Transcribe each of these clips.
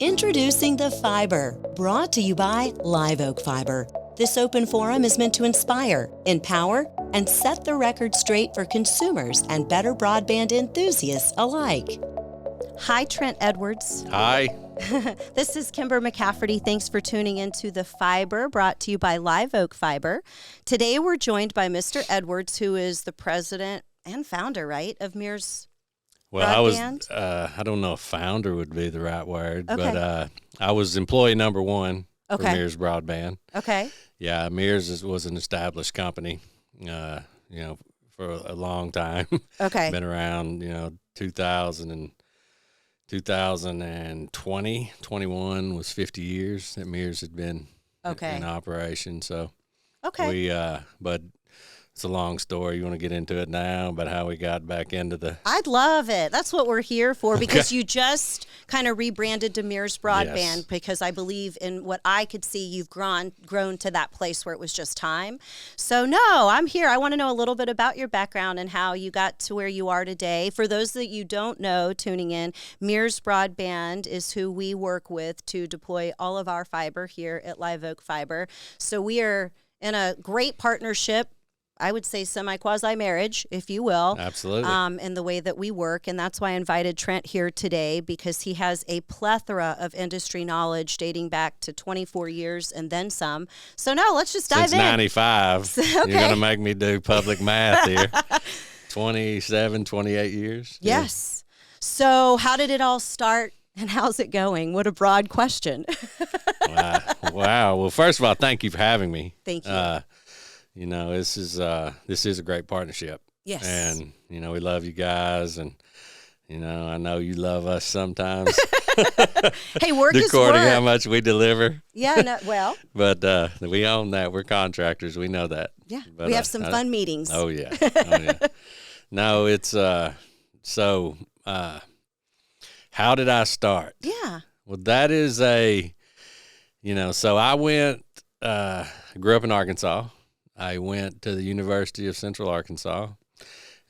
Introducing The Fiber, brought to you by Live Oak Fiber. This open forum is meant to inspire, empower, and set the record straight for consumers and better broadband enthusiasts alike. Hi, Trent Edwards. Hi. This is Kimber McCafferty. Thanks for tuning into The Fiber, brought to you by Live Oak Fiber. Today we're joined by Mr. Edwards, who is the president and founder, right, of Mears Broadband? I don't know if founder would be the right word, Okay. but I was employee number one for Okay. Mears Broadband. Okay. Yeah, Mears was an established company, for a long time. Okay. Been around, 2000 and 2020, 21 was 50 years that Mears had been Okay. in operation. So Okay. but it's a long story. You want to get into it now about how we got back into the... I'd love it. That's what we're here for, because you just kind of rebranded to Mears Broadband. Yes. Because I believe in what I could see, you've grown to that place where it was just time. So no, I'm here. I want to know a little bit about your background and how you got to where you are today. For those that you don't know tuning in, Mears Broadband is who we work with to deploy all of our fiber here at Live Oak Fiber. So we are in a great partnership, I would say semi-quasi-marriage, if you will. Absolutely. In the way that we work. And that's why I invited Trent here today, because he has a plethora of industry knowledge dating back to 24 years and then some. So no, let's just dive Since in. 95. Okay. You're going to make me do public math here. 28 years. Yes. So how did it all start and how's it going? What a broad question. Wow. Well, first of all, thank you for having me. Thank you. This is a great partnership. Yes. And, we love you guys, and, I know you love us sometimes. Hey, work is According work. how much we deliver. Yeah, no, well. But we own that. We're contractors. We know that. Yeah, But, we have some fun meetings. Oh, yeah. No, it's so how did I start? Yeah. Well, that is so I grew up in Arkansas. I went to the University of Central Arkansas,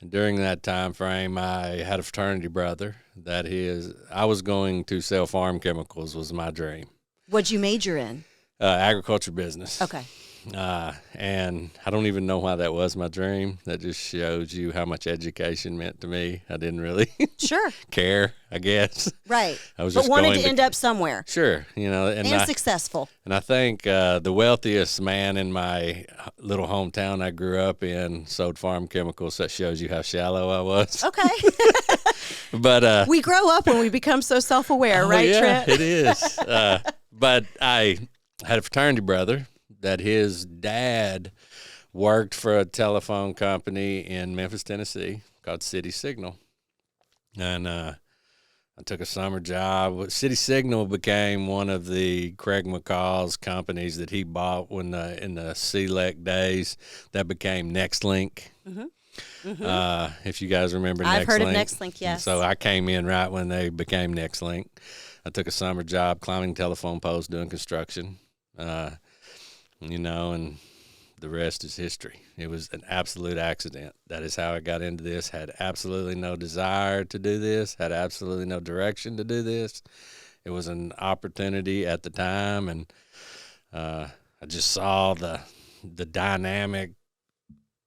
and during that time frame, I had a fraternity brother I was going to sell farm chemicals was my dream. What'd you major in? Agriculture business. Okay. And I don't even know why that was my dream. That just shows you how much education meant to me. I didn't really Sure. care, I guess. Right. I was But just wanted going to end up somewhere. Sure, And successful. And I think the wealthiest man in my little hometown I grew up in sold farm chemicals. That shows you how shallow I was. Okay. But we grow up when we become so self-aware, right, yeah, Trent? it is. But I had a fraternity brother that his dad worked for a telephone company in Memphis, Tennessee called City Signal. And I took a summer job. City Signal became one of the Craig McCaw's companies that he bought in the CLEC days. That became NextLink. Mm-hmm. Mm-hmm. If you guys remember NextLink. I've heard of NextLink, yes. And so I came in right when they became NextLink. I took a summer job climbing telephone poles, doing construction, and the rest is history. It was an absolute accident. That is how I got into this. Had absolutely no desire to do this. Had absolutely no direction to do this. It was an opportunity at the time, and I just saw the dynamic,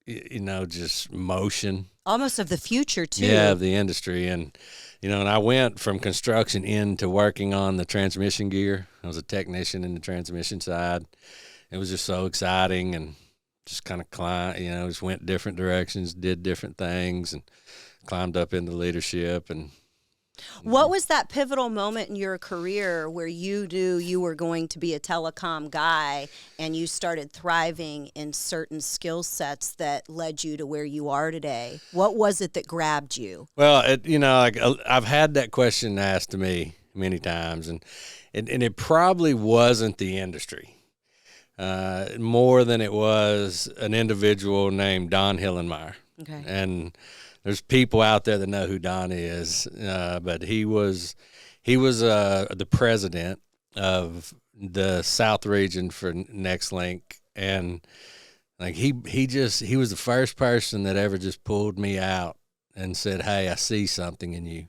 just motion. Almost of the future, too. Yeah, of the industry. And, and I went from construction into working on the transmission gear. I was a technician in the transmission side. It was just so exciting, and just kind of just went different directions, did different things, and climbed up into leadership. And what was that pivotal moment in your career where you knew you were going to be a telecom guy and you started thriving in certain skill sets that led you to where you are today? What was it that grabbed you? Well, I've had that question asked to me many times, and it probably wasn't the industry. More than it was an individual named Don Hillenmeyer. Okay. And there's people out there that know who Don is, but he was the president of the South region for NextLink, and he was the first person that ever just pulled me out and said, "Hey, I see something in you."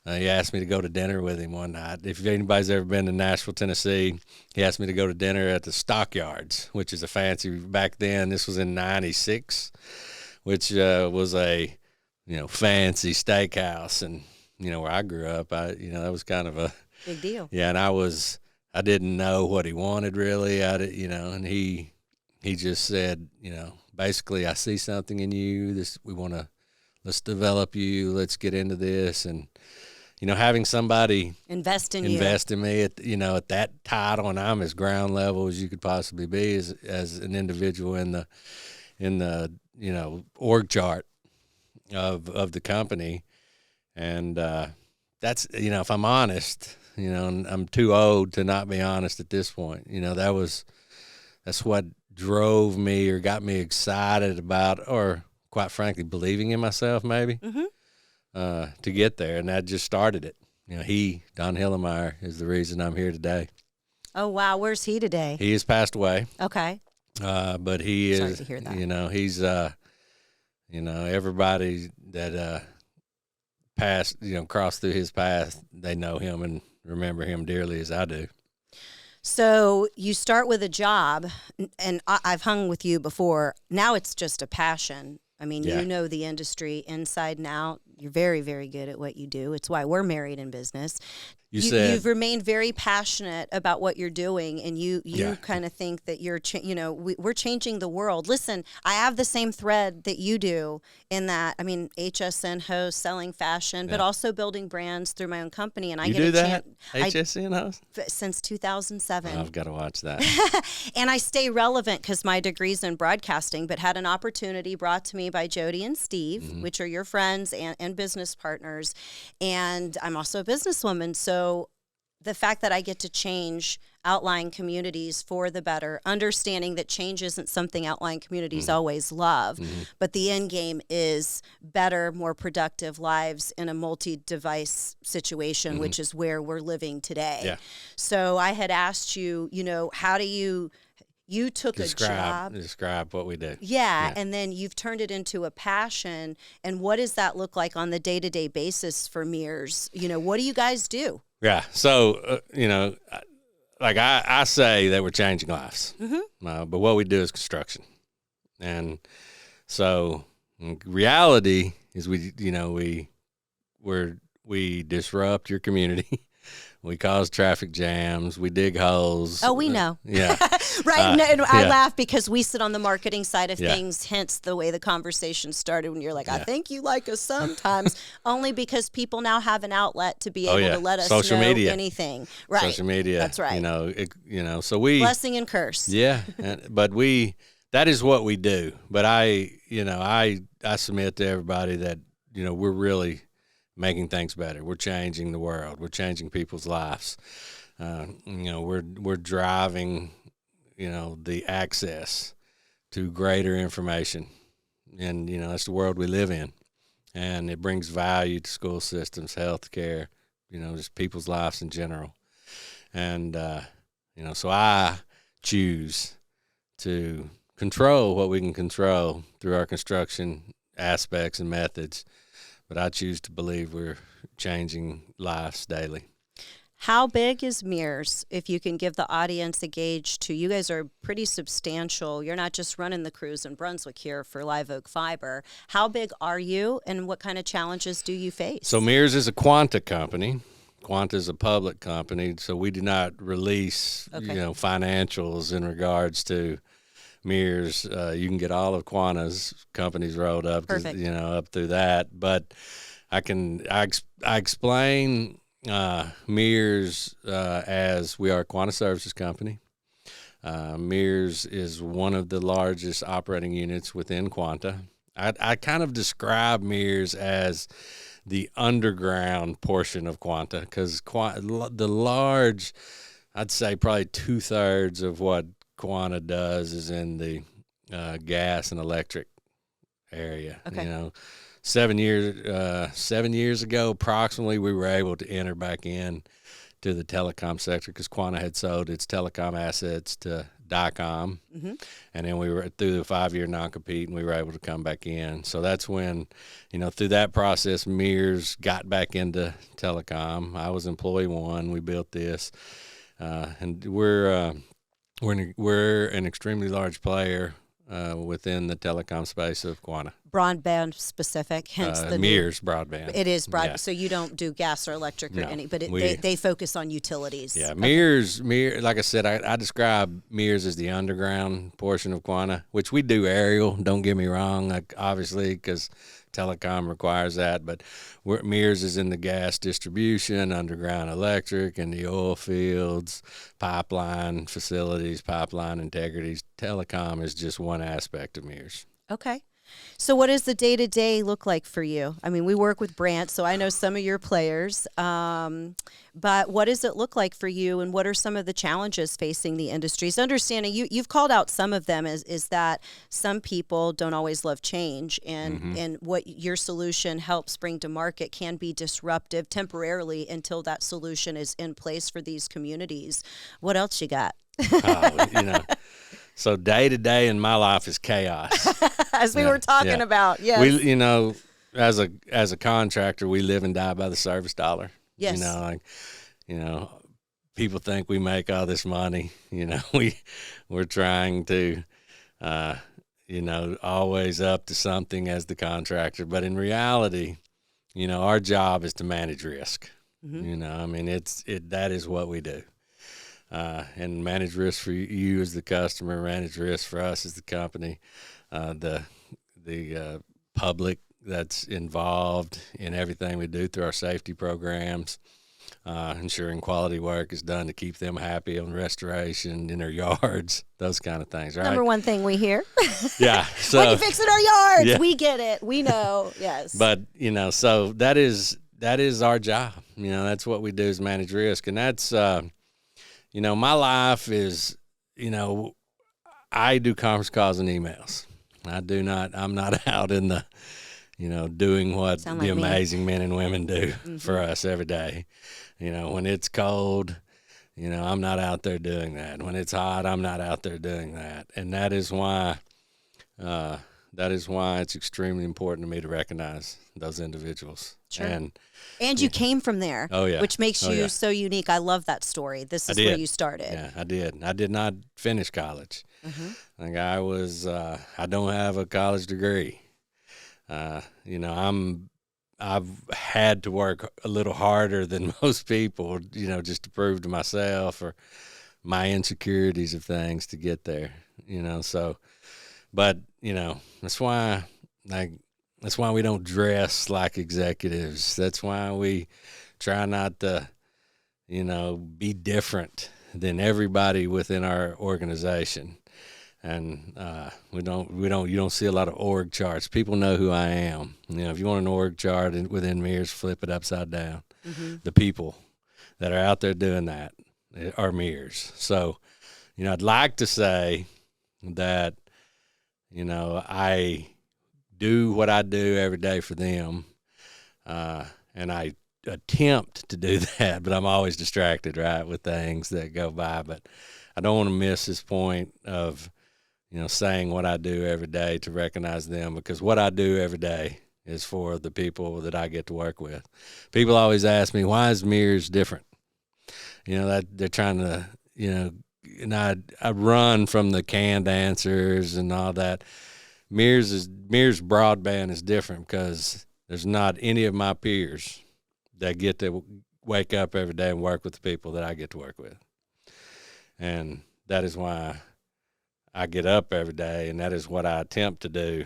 He asked me to go to dinner with him one night. If anybody's ever been to Nashville, Tennessee, he asked me to go to dinner at the Stockyards, which is a fancy, back then, this was in 96, which was a, fancy steakhouse. And, where I grew up, that was kind of a big deal. Yeah. And I didn't know what he wanted really. And he just said, basically, I see something in you. Let's develop you. Let's get into this. And, having somebody invest in me at that title, and I'm as ground level as you could possibly be as an individual in the org chart of the company. And that's, if I'm honest, and I'm too old to not be honest at this point, that's what drove me or got me excited about, or quite frankly, believing in myself maybe. Mm-hmm. To get there, and that just started it. Don Hillemeyer, is the reason I'm here today. Oh, wow. Where's he today? He has passed away. Okay. But he Sorry is, to hear that. He's, everybody that passed, crossed through his path, they know him and remember him dearly as I do. So you start with a job, and I've hung with you before. Now it's just a passion. I mean, Yeah. You know the industry inside and out. You're very, very good at what you do. It's why we're married in business. You've remained very passionate about what you're doing, and you kind of think that you're, we're changing the world. Listen, I have the same thread that you do in that. I mean, HSN host, selling fashion, but also building brands through my own company. And I You get do a that? chance. HSN host? Since 2007. I've got to watch that. And I stay relevant because my degree's in broadcasting, but had an opportunity brought to me by Jody and Steve, Mm-hmm. which are your friends and business partners. And I'm also a businesswoman. So the fact that I get to change outlying communities for the better, understanding that change isn't something outlying communities always love, but the end game is better, more productive lives in a multi-device situation, which is where we're living today. Yeah. So I had asked you, how do you took a job. Describe what we do. Yeah, and then you've turned it into a passion. And what does that look like on the day-to-day basis for Mears? What do you guys do? Yeah. So, like I say that we're changing lives, but what we do is construction. And so reality is we disrupt your community. We cause traffic jams. We dig holes. Oh, we know. Yeah. Right. And I laugh because we sit on the marketing side of things, hence the way the conversation started when you're like, I think you like us sometimes, only because people now have an outlet to be able to let us Social know media. Anything. Right. Social media. That's right. So we. Blessing and curse. Yeah. But that is what we do. But I submit to everybody that, we're really making things better. We're changing the world. We're changing people's lives. We're driving, the access to greater information, and that's the world we live in, and it brings value to school systems, healthcare, just people's lives in general, and so I choose to control what we can control through our construction aspects and methods. But I choose to believe we're changing lives daily. How big is Mears? If you can give the audience a gauge to, you guys are pretty substantial. You're not just running the crews in Brunswick here for Live Oak Fiber. How big are you, and what kind of challenges do you face? So Mears is a Quanta company. Quanta is a public company, so we do not release, financials in regards to Mears. You can get all of Quanta's companies rolled up, up through that. But I explain Mears as we are a Quanta Services company. Mears is one of the largest operating units within Quanta. I kind of describe Mears as the underground portion of Quanta, because the large, I'd say probably 2/3 of what Quanta does is in the gas and electric area. Okay. 7 years ago, approximately, we were able to enter back in to the telecom sector because Quanta had sold its telecom assets to Dicom, and then we were through the 5-year non-compete, and we were able to come back in. So that's when, through that process, Mears got back into telecom. I was employee 1. We built this, and we're an extremely large player within the telecom space of Quanah. Broadband specific, hence the Mears Broadband. It is broadband, yeah. so you don't do gas or electric or any, but they focus on utilities. Yeah, Mears, like I said, I describe Mears as the underground portion of Quanah, which we do aerial. Don't get me wrong, obviously, because telecom requires that. But Mears is in the gas distribution, underground electric, and the oil fields, pipeline facilities, pipeline integrities. Telecom is just one aspect of Mears. Okay. So what does the day-to-day look like for you? I mean, we work with Brant, so I know some of your players. But what does it look like for you, and what are some of the challenges facing the industries? Understanding you've called out some of them is that some people don't always love change, and what your solution helps bring to market can be disruptive temporarily until that solution is in place for these communities. What else you got? So day to day in my life is chaos. As we were talking about, yes. We, as a contractor, we live and die by the service dollar. Yes. People think we make all this money. We're trying to, always up to something as the contractor. But in reality, our job is to manage risk. That is what we do. And manage risk for you as the customer, manage risk for us as the company, the public that's involved in everything we do through our safety programs, ensuring quality work is done to keep them happy on restoration in their yards, those kind of things, right? Number one thing we hear. Yeah. So, when you fixing our yards, yeah. We get it. We know, yes. But, so that is our job. That's what we do is manage risk. And that's, my life is, I do conference calls and emails. I'm not out in the, doing what the amazing men and women do for us every day. When it's cold, I'm not out there doing that. When it's hot, I'm not out there doing that. And that is why it's extremely important to me to recognize those individuals. Sure. And you came from there. Oh, yeah. Which makes you so unique. I love that story. This is where you started. Yeah, I did. I did not finish college. Like I don't have a college degree. I've had to work a little harder than most people, just to prove to myself or my insecurities of things to get there, so, but, that's why we don't dress like executives. That's why we try not to, be different than everybody within our organization. And you don't see a lot of org charts. People know who I am. If you want an org chart within Mears, flip it upside down. The people that are out there doing that are Mears. So, I'd like to say that, I do what I do every day for them, and I attempt to do that, but I'm always distracted, right, with things that go by. But I don't want to miss this point of, saying what I do every day to recognize them, because what I do every day is for the people that I get to work with. People always ask me, why is Mears different? That they're trying to, and I run from the canned answers and all that. Mears Broadband is different because there's not any of my peers that get to wake up every day and work with the people that I get to work with. And that is why I get up every day, and that is what I attempt to do.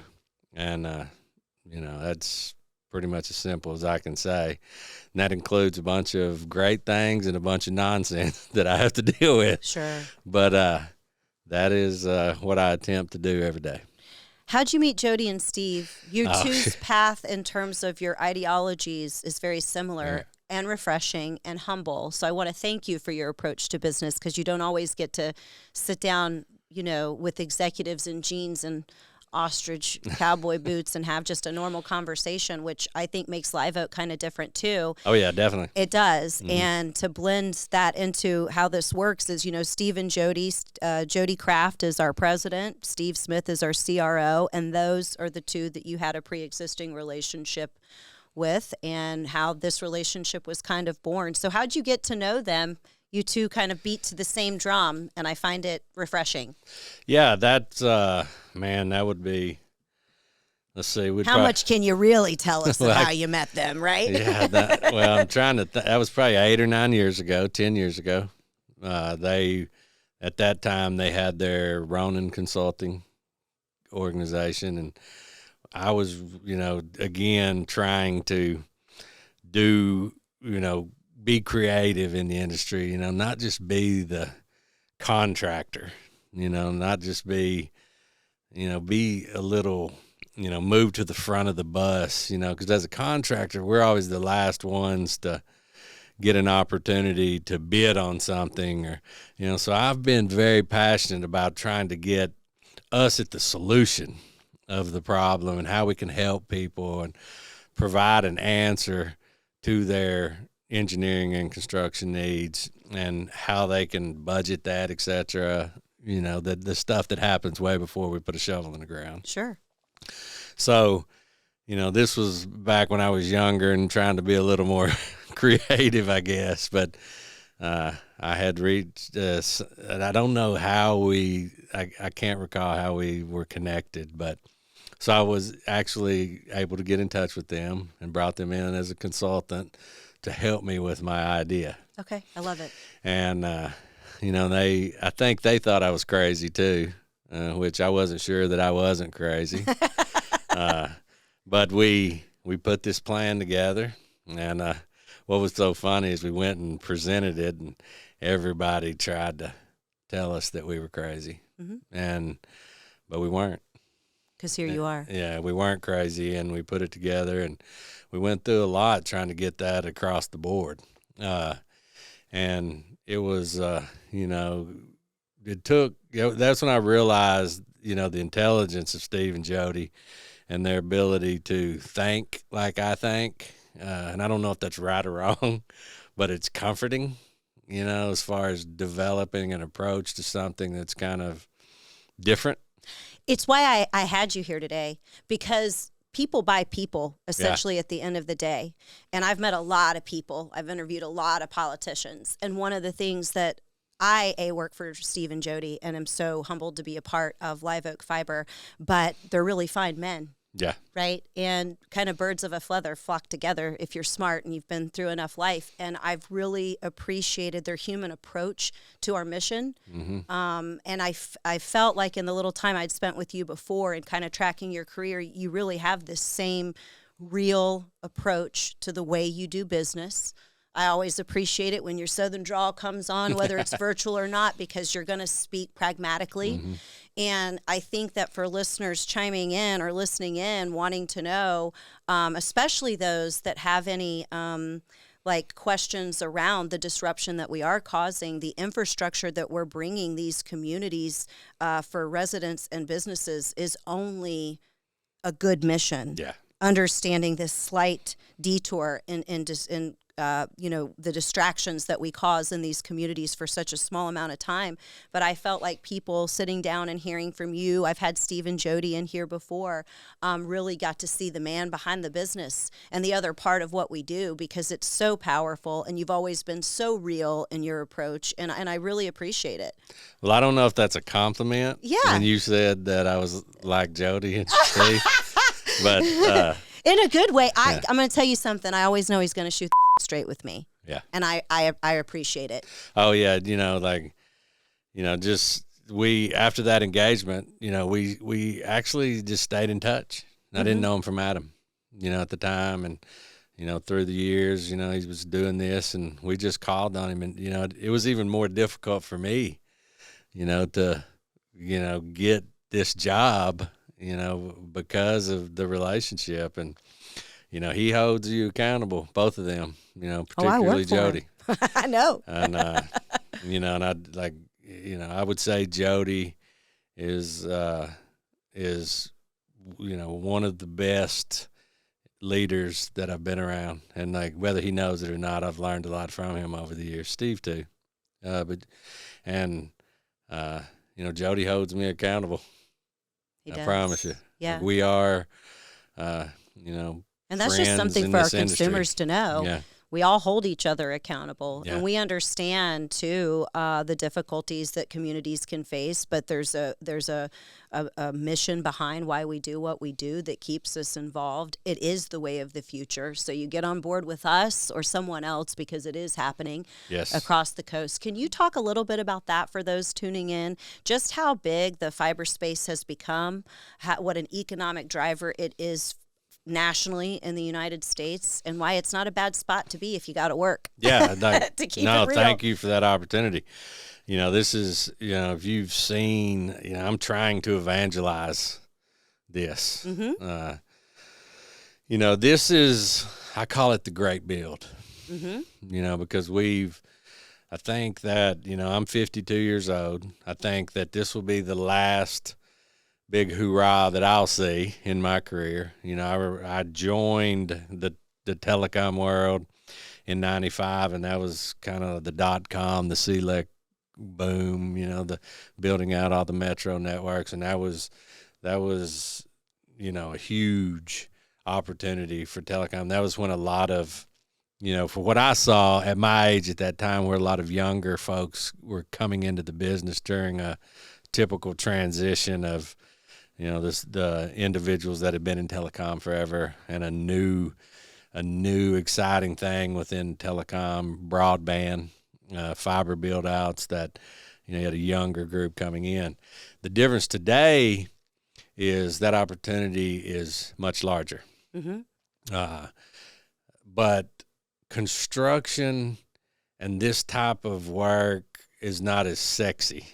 And, that's pretty much as simple as I can say. And that includes a bunch of great things and a bunch of nonsense that I have to deal with. Sure. But that is what I attempt to do every day. How'd you meet Jody and Steve? Your two's path in terms of your ideologies is very similar and refreshing and humble. So I want to thank you for your approach to business, because you don't always get to sit down, with executives in jeans and ostrich cowboy boots and have just a normal conversation, which I think makes Live Oak kind of different too. Oh yeah, definitely. It does. And to blend that into how this works is, Steve and Jody, Jody Kraft is our president, Steve Smith is our CRO, and those are the two that you had a pre-existing relationship with, and how this relationship was kind of born. So how'd you get to know them? You two kind of beat to the same drum, and I find it refreshing. Yeah, that's man, that would be. Let's see. How much can you really tell us of how you met them, right? Yeah. I'm trying to. That was probably 8 or 9 years ago, 10 years ago. They, at that time, they had their Ronan Consulting organization, and I was, again trying to do, be creative in the industry, not just be the contractor, not just be, be a little, move to the front of the bus, because as a contractor, we're always the last ones to get an opportunity to bid on something, or, so I've been very passionate about trying to get us at the solution of the problem and how we can help people and provide an answer to their engineering and construction needs and how they can budget that, et cetera. The stuff that happens way before we put a shovel in the ground. Sure. So, this was back when I was younger and trying to be a little more creative, I guess. But I had reached, and I don't know how I can't recall how we were connected, but so I was actually able to get in touch with them and brought them in as a consultant to help me with my idea. Okay, I love it. And, I think they thought I was crazy too, which I wasn't sure that I wasn't crazy. But we put this plan together, and what was so funny is we went and presented it, and everybody tried to tell us that we were crazy, but we weren't. Because here you are. Yeah, we weren't crazy, and we put it together, and we went through a lot trying to get that across the board. And it was, it took, that's when I realized, the intelligence of Steve and Jody and their ability to think like I think. And I don't know if that's right or wrong, but it's comforting, as far as developing an approach to something that's kind of different. It's why I had you here today, because people buy people, essentially, at the end of the day. And I've met a lot of people. I've interviewed a lot of politicians. And one of the things that I work for Steve and Jody, and I'm so humbled to be a part of Live Oak Fiber, but they're really fine men. Yeah. Right? And kind of birds of a feather flock together if you're smart and you've been through enough life. And I've really appreciated their human approach to our mission. And I felt like in the little time I'd spent with you before and kind of tracking your career, you really have this same real approach to the way you do business. I always appreciate it when your Southern drawl comes on, whether it's virtual or not, because you're going to speak pragmatically. And I think that for listeners chiming in or listening in, wanting to know, especially those that have any questions around the disruption that we are causing, the infrastructure that we're bringing these communities for residents and businesses is only a good mission. Yeah. Understanding this slight detour in the distractions that we cause in these communities for such a small amount of time. But I felt like people sitting down and hearing from you, I've had Steve and Jody in here before, really got to see the man behind the business and the other part of what we do, because it's so powerful and you've always been so real in your approach. And I really appreciate it. Well, I don't know if that's a compliment. Yeah. When you said that I was like Jody and Steve, but in a good way. I'm going to tell you something. I always know he's going to shoot straight with me. Yeah. And I appreciate it. Oh yeah. Just we, after that engagement, we actually just stayed in touch. I didn't know him from Adam, at the time. And, through the years, he was doing this, and we just called on him, and, it was even more difficult for me, to, get this job, because of the relationship. And, he holds you accountable, both of them, particularly Jody. I know. And, and I would say Jody is one of the best leaders that I've been around, and like whether he knows it or not, I've learned a lot from him over the years. Steve too, Jody holds me accountable. He I does. promise you. Yeah. Like we are, and that's just something for our consumers to know. Yeah. We all hold each other accountable, Yeah. and we understand too the difficulties that communities can face. But there's a mission behind why we do what we do that keeps us involved. It is the way of the future. So you get on board with us or someone else because it is happening across the coast. Can you talk a little bit about that for those tuning in? Just how big the fiber space has become, what an economic driver it is nationally in the United States, and why it's not a bad spot to be if you got to work. Yeah, to keep it real. Thank you for that opportunity. This is, if you've seen, I'm trying to evangelize this. Mm-hmm. This is, I call it the great build. Mm-hmm. Because I think that, I'm 52 years old. I think that this will be the last big hoorah that I'll see in my career. I joined the telecom world in 95, and that was kind of the .com, the CLEC boom, the building out all the metro networks. And that was, a huge opportunity for telecom. That was when a lot of, for what I saw at my age at that time, where a lot of younger folks were coming into the business during a typical transition of, the individuals that had been in telecom forever, and a new exciting thing within telecom, broadband, fiber build outs that, you had a younger group coming in. The difference today is that opportunity is much larger. Mm-hmm. But construction and this type of work is not as sexy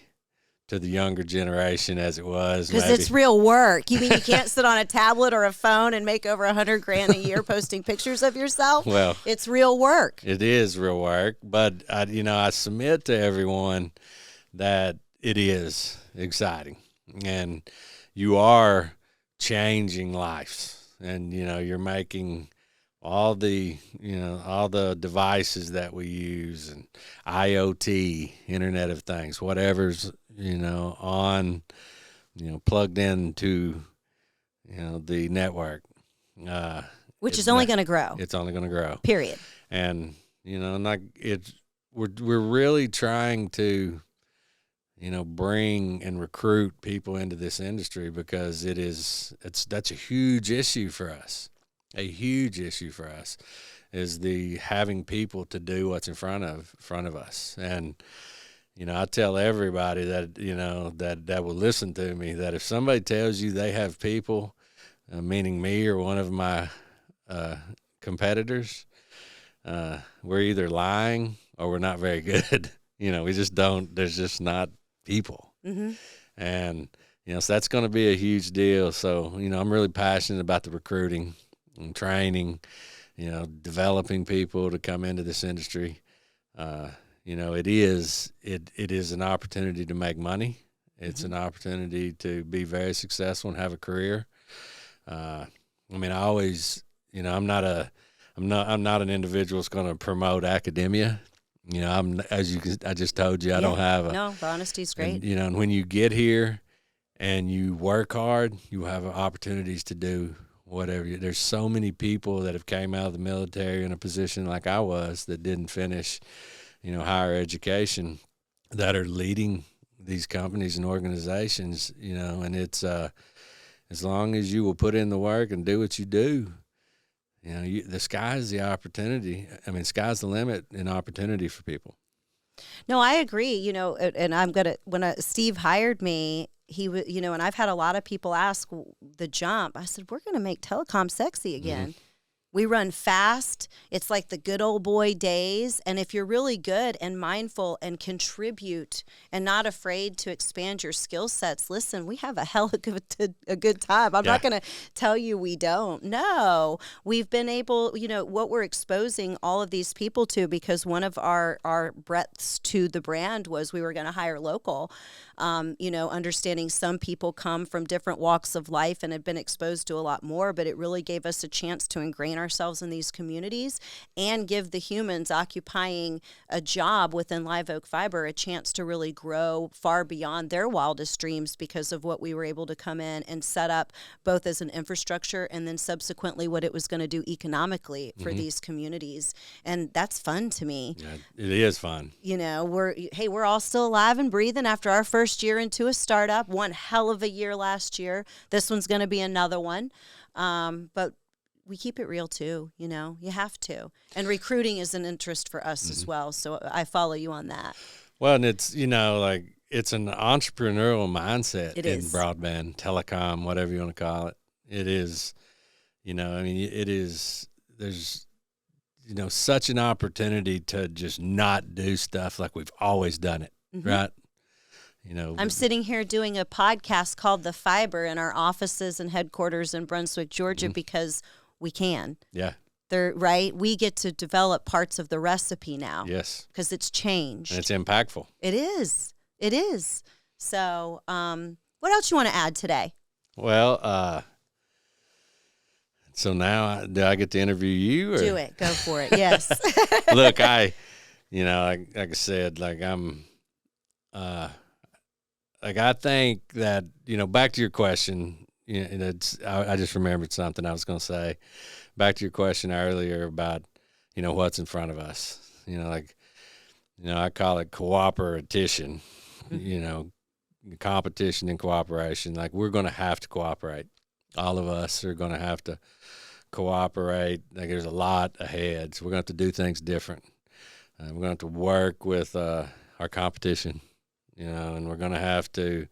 to the younger generation as it was. Because it's real work. You mean you can't sit on a tablet or a phone and make over $100,000 a year posting pictures of yourself? Well, it's real work. It is real work, but I submit to everyone that it is exciting, and you are changing lives, and you're making all the devices that we use, and IoT, Internet of Things, whatever's plugged into the network, which is only going to grow. It's only going to grow. Period. And we're really trying to bring and recruit people into this industry, because that's a huge issue for us. A huge issue for us is the having people to do what's in front of us. And I tell everybody that that will listen to me, that if somebody tells you they have people, meaning me or one of my competitors, we're either lying or we're not very good. We just don't. There's just not people. Mm-hmm. And so that's going to be a huge deal. So I'm really passionate about the recruiting and training, developing people to come into this industry. It is an opportunity to make money. It's an opportunity to be very successful and have a career. I always, I'm not an individual that's going to promote academia. I just told you, I don't have no, the honesty's great. And, and when you get here and you work hard, you have opportunities to do whatever. There's so many people that have came out of the military in a position like I was that didn't finish, higher education, that are leading these companies and organizations, and it's as long as you will put in the work and do what you do, the sky's the opportunity. Sky's the limit in opportunity for people. No, I agree. And when Steve hired me, he was, and I've had a lot of people ask the jump. I said, we're going to make telecom sexy again. We run fast. It's like the good old boy days. And if you're really good and mindful and contribute and not afraid to expand your skill sets, listen, we have a hell of a good time. I'm not going to tell you we don't. No, we've been able, what we're exposing all of these people to, because one of our breadths to the brand was we were going to hire local. Understanding some people come from different walks of life and have been exposed to a lot more, but it really gave us a chance to ingrain ourselves in these communities and give the humans occupying a job within Live Oak Fiber a chance to really grow far beyond their wildest dreams because of what we were able to come in and set up both as an infrastructure and then subsequently what it was going to do economically for these communities. And that's fun to me. Yeah, it is fun. We're all still alive and breathing after our first year into a startup. One hell of a year last year. This one's going to be another one. But we keep it real too, you have to. And recruiting is an interest for us as well. So I follow you on that. Well, and it's, it's an entrepreneurial mindset in broadband, telecom, whatever you want to call it. It is, it is, there's, such an opportunity to just not do stuff like we've always done it, right? I'm sitting here doing a podcast called The Fiber in our offices and headquarters in Brunswick, Georgia, because we can. Yeah. Right? We get to develop parts of the recipe now. Yes. Because it's changed. And it's impactful. It is. It is. So what else you want to add today? Well, so now do I get to interview you? Or? Do it. Go for it. Yes. Look, like I said, I'm, I think that, back to your question, I just remembered something I was going to say. Back to your question earlier about, what's in front of us. I call it cooperation, competition and cooperation. Like, we're going to have to cooperate. All of us are going to have to cooperate. Like, there's a lot ahead, so we're going to have to do things different. We're going to have to work with our competition. And we're going to have to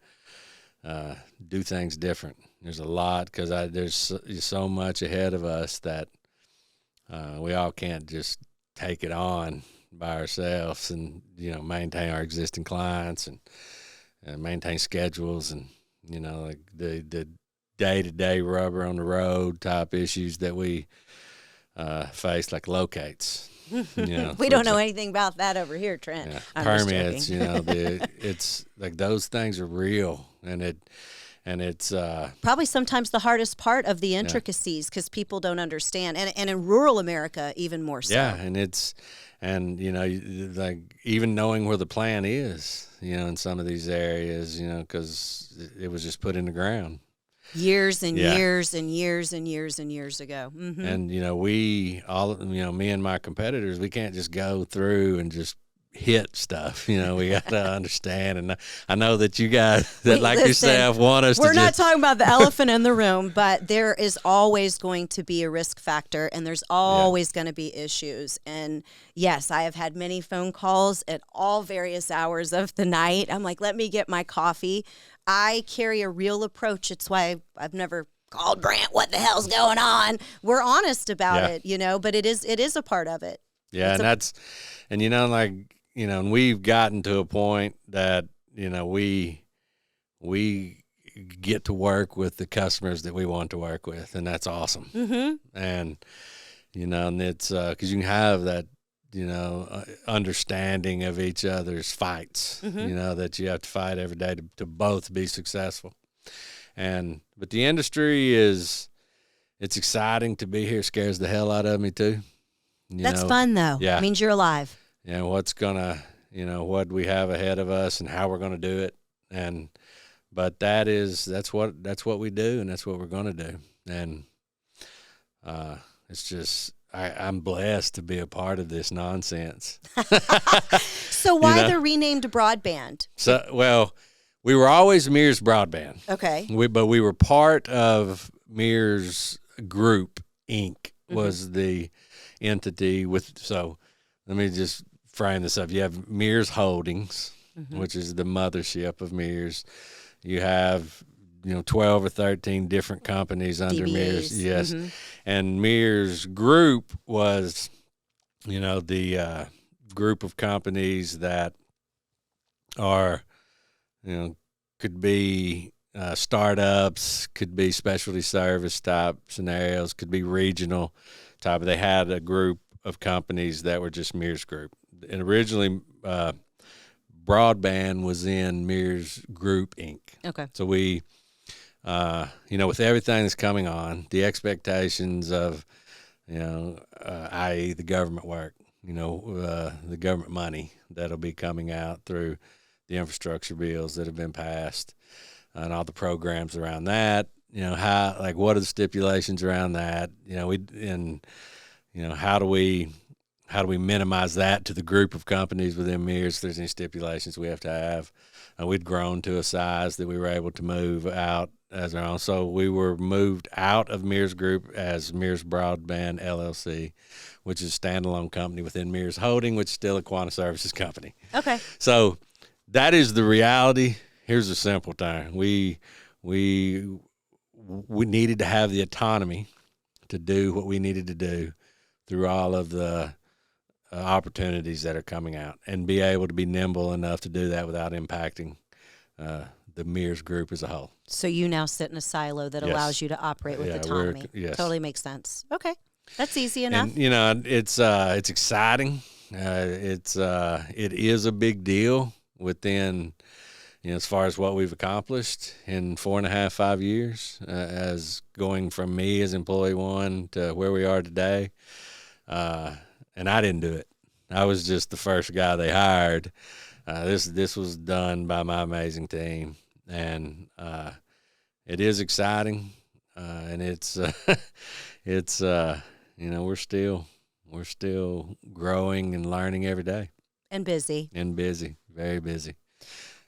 do things different. There's a lot because there's so much ahead of us that we all can't just take it on by ourselves and, maintain our existing clients and maintain schedules and, like the day-to-day rubber on the road type issues that we face, like locates. We don't know anything about that over here, Trent. Yeah. I'm Permits, it's like those things are real, and it's probably sometimes the hardest part of the intricacies because people don't understand, and in rural America even more so. Yeah, and like even knowing where the plant is, in some of these areas, because it was just put in the ground. Years and years and years and years and years ago. Mm-hmm. And, we all, me and my competitors, we can't just go through and just hit stuff. We got to understand. And I know that you guys yourself want us we're not talking about the elephant in the room, but there is always going to be a risk factor and there's always going to be issues. And yes, I have had many phone calls at all various hours of the night. I'm like, let me get my coffee. I carry a real approach. It's why I've never called Brant, what the hell's going on? We're honest about it, but it is a part of it. Yeah. And we've gotten to a point that, we get to work with the customers that we want to work with. And that's awesome. Mm-hmm. And, and it's, cause you can have that, understanding of each other's fights, that you have to fight every day to both be successful. But the industry it's exciting to be here. Scares the hell out of me too. That's fun though. Yeah. It means you're alive. What's gonna, what we have ahead of us and how we're going to do it. But that's what we do and that's what we're going to do. And, it's just, I'm blessed to be a part of this nonsense. So why the renamed Broadband? So, well, we were always Mears Broadband. Okay. But we were part of Mears Group, Inc. was the entity so let me just frame this up. You have Mears Holdings, which is the mothership of Mears. You have 12 or 13 different companies under DBAs. Mears. Yes. And Mears Group was, the group of companies that are, could be startups, could be specialty service type scenarios, could be regional type. They had a group of companies that were just Mears Group. And originally, Broadband was in Mears Group, Inc. Okay. So we, with everything that's coming on, the expectations of, i.e. the government work, the government money that'll be coming out through the infrastructure bills that have been passed and all the programs around that, what are the stipulations around that? How do we minimize that to the group of companies within Mears? If there's any stipulations we have to have. We'd grown to a size that we were able to move out as our own. So we were moved out of Mears Group as Mears Broadband LLC, which is a standalone company within Mears Holding, which is still a Quanta Services company. Okay. So that is the reality. Here's a simple thing. We needed to have the autonomy to do what we needed to do through all of the opportunities that are coming out, and be able to be nimble enough to do that without impacting the Mears Group as a whole. So you now sit in a silo that allows you to operate with autonomy. Yes. Totally makes sense. Okay. That's easy enough. And, it's exciting. It is a big deal within, as far as what we've accomplished in 4.5, 5 years, as going from me as employee one to where we are today. And I didn't do it. I was just the first guy they hired. This was done by my amazing team, and it is exciting. And it's we're still growing and learning every day. And busy. Very busy.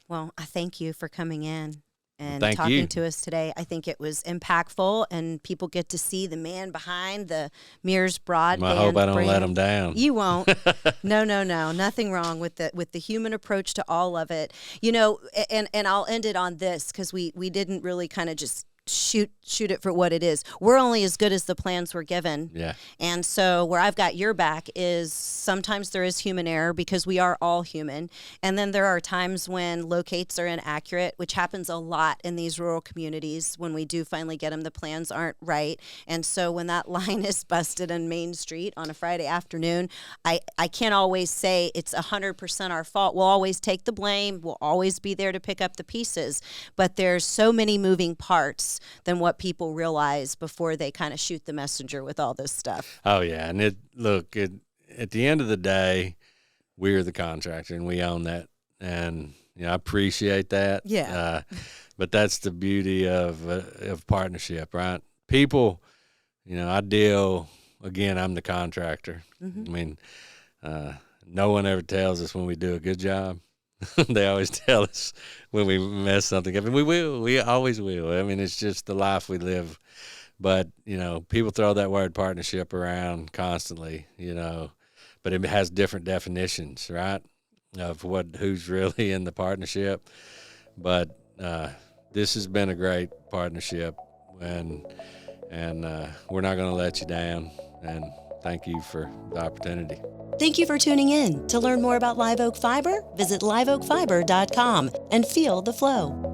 Well, I thank you for coming in and Thank talking you. to us today. I think it was impactful, and people get to see the man behind the Mears Broadband. I hope I don't brand. let them down. You won't. No. Nothing wrong with the human approach to all of it. And I'll end it on this, because we didn't really kind of just shoot it for what it is. We're only as good as the plans we're given. Yeah. And so where I've got your back is sometimes there is human error, because we are all human. And then there are times when locates are inaccurate, which happens a lot in these rural communities. When we do finally get them, the plans aren't right. And so when that line is busted on Main Street on a Friday afternoon, I can't always say it's 100% our fault. We'll always take the blame. We'll always be there to pick up the pieces. But there's so many moving parts than what people realize before they kind of shoot the messenger with all this stuff. Oh yeah, and at the end of the day, we're the contractor and we own that, and I appreciate that. Yeah. But that's the beauty of partnership, right? People, I deal. Again, I'm the contractor. Mm-hmm. I mean, no one ever tells us when we do a good job. They always tell us when we mess something up, and we always will. I mean, it's just the life we live. But, people throw that word partnership around constantly, but it has different definitions, right, of who's really in the partnership. But this has been a great partnership, and we're not going to let you down, and thank you for the opportunity. Thank you for tuning in. To learn more about Live Oak Fiber, visit liveoakfiber.com and feel the flow.